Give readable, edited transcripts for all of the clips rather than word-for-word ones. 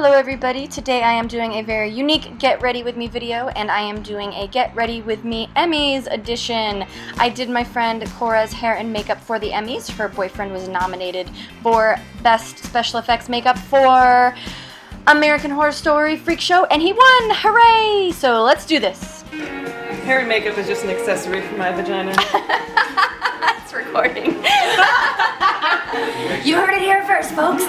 Hello everybody, today I am doing a very unique Get Ready With Me video, and I am doing a Get Ready With Me Emmys edition. I did my friend Cora's hair and makeup for the Emmys. Her boyfriend was nominated for Best Special Effects Makeup for American Horror Story Freak Show, and he won! Hooray! So let's do this. Hair and makeup is just an accessory for my vagina. It's recording. You heard it here first, folks.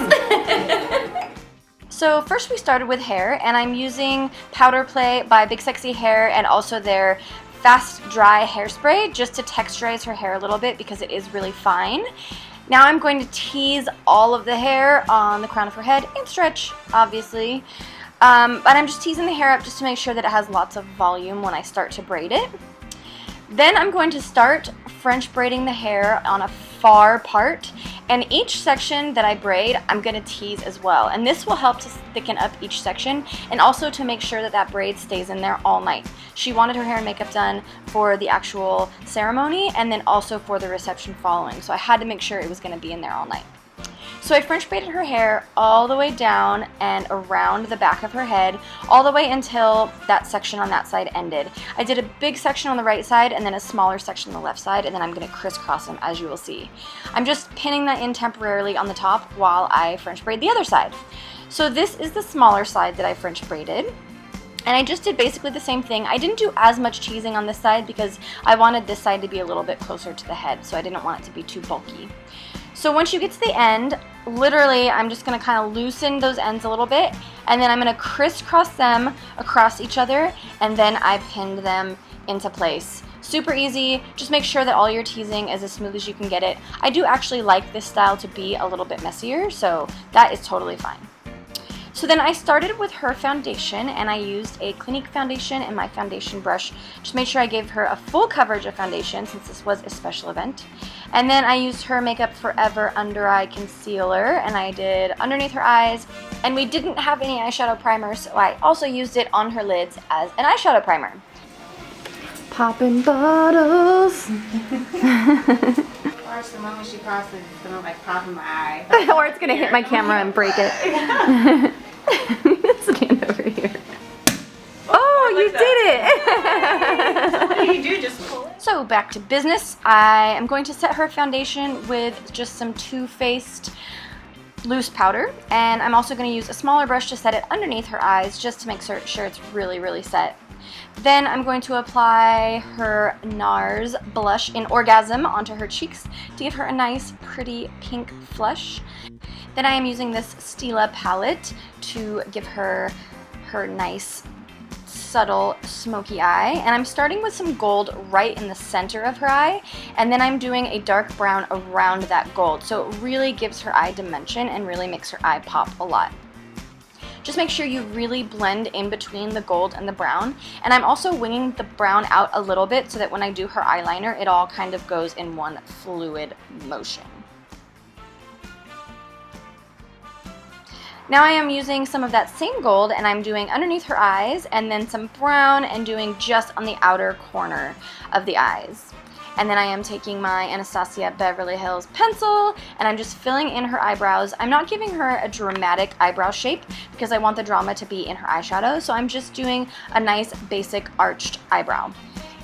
So first we started with hair, and I'm using Powder Play by Big Sexy Hair and also their Fast Dry Hairspray just to texturize her hair a little bit because it is really fine. Now I'm going to tease all of the hair on the crown of her head and stretch, obviously. But I'm just teasing the hair up just to make sure that it has lots of volume when I start to braid it. Then I'm going to start French braiding the hair on a far part, and each section that I braid I'm going to tease as well, and this will help to thicken up each section and also to make sure that that braid stays in there all night. She wanted her hair and makeup done for the actual ceremony and then also for the reception following, so I had to make sure it was going to be in there all night. So I French braided her hair all the way down and around the back of her head, all the way until that section on that side ended. I did a big section on the right side and then a smaller section on the left side, and then I'm going to crisscross them, as you will see. I'm just pinning that in temporarily on the top while I French braid the other side. So this is the smaller side that I French braided. And I just did basically the same thing. I didn't do as much teasing on this side because I wanted this side to be a little bit closer to the head, so I didn't want it to be too bulky. So once you get to the end, literally I'm just going to kind of loosen those ends a little bit, and then I'm going to crisscross them across each other, and then I pinned them into place. Super easy. Just make sure that all your teasing is as smooth as you can get it. I do actually like this style to be a little bit messier, so that is totally fine. So then I started with her foundation, and I used a Clinique foundation and my foundation brush. Just made sure I gave her a full coverage of foundation since this was a special event. And then I used her Makeup Forever Under Eye Concealer, and I did underneath her eyes. And we didn't have any eyeshadow primer, so I also used it on her lids as an eyeshadow primer. Popping bottles. Or the moment she crosses, it's gonna like pop in my eye. Or it's gonna hit my camera and break it. Stand over here. Oh, you did it! What do you do? Just pull it? So back to business. I am going to set her foundation with just some Too Faced loose powder, and I'm also going to use a smaller brush to set it underneath her eyes just to make sure it's really set. Then I'm going to apply her NARS blush in Orgasm onto her cheeks to give her a nice pretty pink flush. Then I am using this Stila palette to give her nice subtle smoky eye, and I'm starting with some gold right in the center of her eye, and then I'm doing a dark brown around that gold, so it really gives her eye dimension and really makes her eye pop a lot. Just make sure you really blend in between the gold and the brown, and I'm also winging the brown out a little bit so that when I do her eyeliner it all kind of goes in one fluid motion. Now I am using some of that same gold, and I'm doing underneath her eyes and then some brown and doing just on the outer corner of the eyes. And then I am taking my Anastasia Beverly Hills pencil and I'm just filling in her eyebrows. I'm not giving her a dramatic eyebrow shape because I want the drama to be in her eyeshadow, so I'm just doing a nice basic arched eyebrow.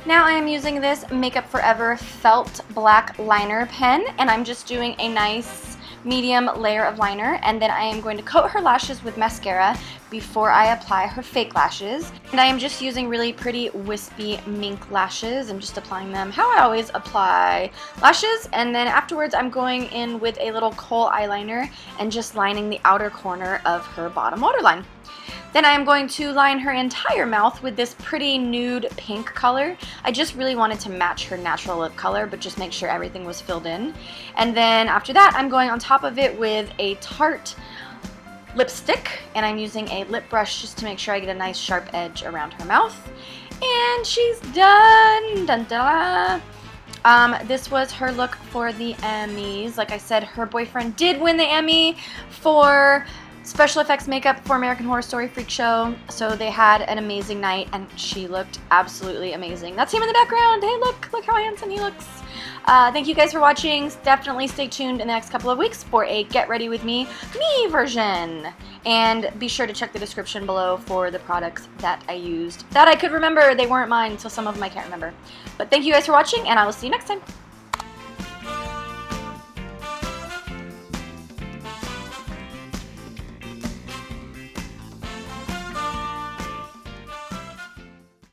Now I am using this Makeup Forever felt black liner pen, and I'm just doing a nice medium layer of liner, and then I am going to coat her lashes with mascara before I apply her fake lashes. And I am just using really pretty wispy mink lashes. I'm just applying them how I always apply lashes, and then afterwards I'm going in with a little kohl eyeliner and just lining the outer corner of her bottom waterline. Then I am going to line her entire mouth with this pretty nude pink color. I just really wanted to match her natural lip color, but just make sure everything was filled in. And then after that, I'm going on top of it with a Tarte lipstick, and I'm using a lip brush just to make sure I get a nice sharp edge around her mouth. And she's done! Dun, dun. This was her look for the Emmys. Like I said, her boyfriend did win the Emmy for special effects makeup for American Horror Story Freak Show. So they had an amazing night, and she looked absolutely amazing. That's him in the background. Hey, look how handsome he looks. Thank you guys for watching. Definitely stay tuned in the next couple of weeks for a Get Ready With Me version. And be sure to check the description below for the products that I used. That I could remember. They weren't mine, so some of them I can't remember. But thank you guys for watching, and I will see you next time.